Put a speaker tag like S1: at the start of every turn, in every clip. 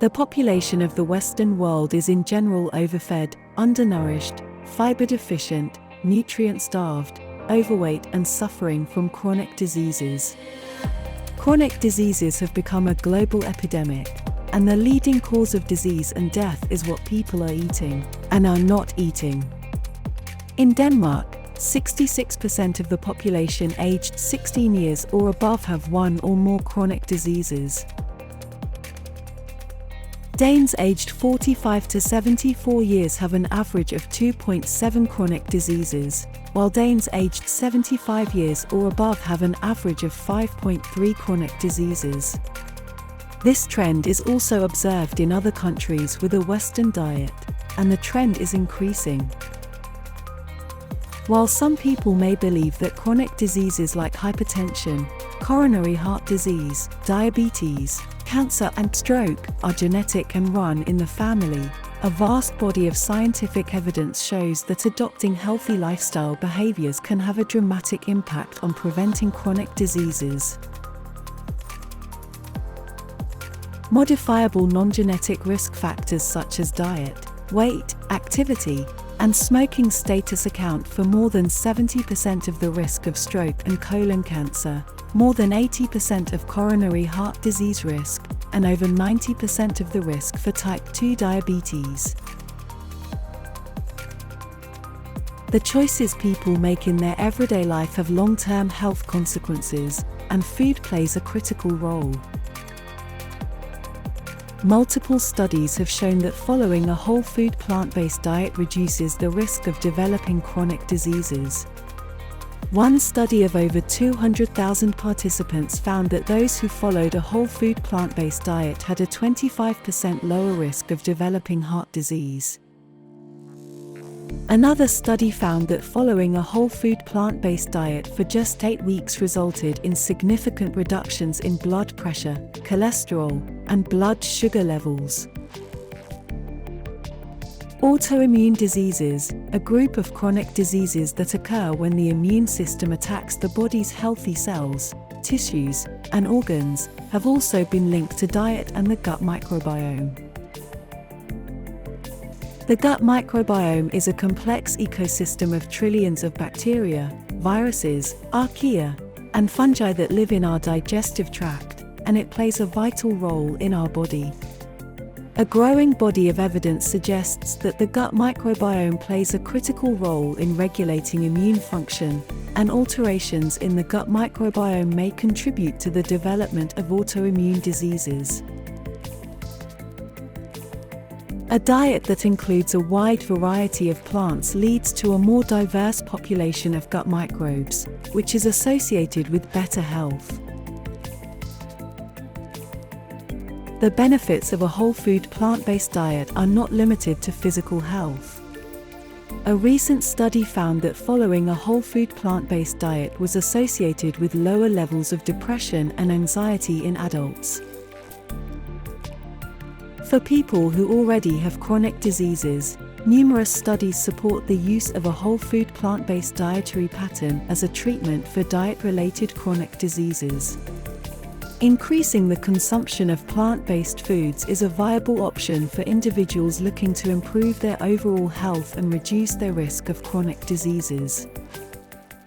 S1: The population of the Western world is in general overfed, undernourished, fiber deficient, nutrient-starved, overweight and suffering from chronic diseases. Chronic diseases have become a global epidemic, and the leading cause of disease and death is what people are eating and are not eating. In Denmark, 66% of the population aged 16 years or above have one or more chronic diseases. Danes aged 45 to 74 years have an average of 2.7 chronic diseases, while Danes aged 75 years or above have an average of 5.3 chronic diseases. This trend is also observed in other countries with a Western diet, and the trend is increasing. While some people may believe that chronic diseases like hypertension, coronary heart disease, diabetes, cancer and stroke are genetic and run in the family, a vast body of scientific evidence shows that adopting healthy lifestyle behaviors can have a dramatic impact on preventing chronic diseases. Modifiable non-genetic risk factors such as diet, weight, activity, and smoking status account for more than 70% of the risk of stroke and colon cancer, more than 80% of coronary heart disease risk, and over 90% of the risk for type 2 diabetes. The choices people make in their everyday life have long-term health consequences, and food plays a critical role. Multiple studies have shown that following a whole food plant-based diet reduces the risk of developing chronic diseases. One study of over 200,000 participants found that those who followed a whole food plant-based diet had a 25% lower risk of developing heart disease. Another study found that following a whole food plant-based diet for just 8 weeks resulted in significant reductions in blood pressure, cholesterol, and blood sugar levels. Autoimmune diseases, a group of chronic diseases that occur when the immune system attacks the body's healthy cells, tissues, and organs, have also been linked to diet and the gut microbiome. The gut microbiome is a complex ecosystem of trillions of bacteria, viruses, archaea, and fungi that live in our digestive tract, and it plays a vital role in our body. A growing body of evidence suggests that the gut microbiome plays a critical role in regulating immune function, and alterations in the gut microbiome may contribute to the development of autoimmune diseases. A diet that includes a wide variety of plants leads to a more diverse population of gut microbes, which is associated with better health. The benefits of a whole food plant-based diet are not limited to physical health. A recent study found that following a whole food plant-based diet was associated with lower levels of depression and anxiety in adults. For people who already have chronic diseases, numerous studies support the use of a whole food plant-based dietary pattern as a treatment for diet-related chronic diseases. Increasing the consumption of plant-based foods is a viable option for individuals looking to improve their overall health and reduce their risk of chronic diseases.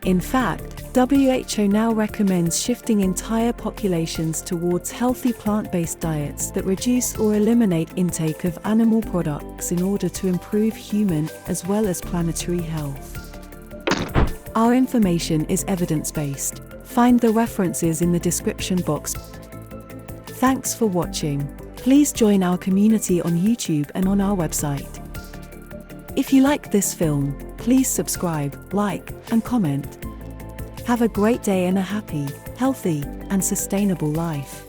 S1: In fact, WHO now recommends shifting entire populations towards healthy plant-based diets that reduce or eliminate intake of animal products in order to improve human as well as planetary health. Our information is evidence-based. Find the references in the description box. Thanks for watching. Please join our community on YouTube and on our website. If you like this film, please subscribe, like, and comment. Have a great day and a happy, healthy, and sustainable life.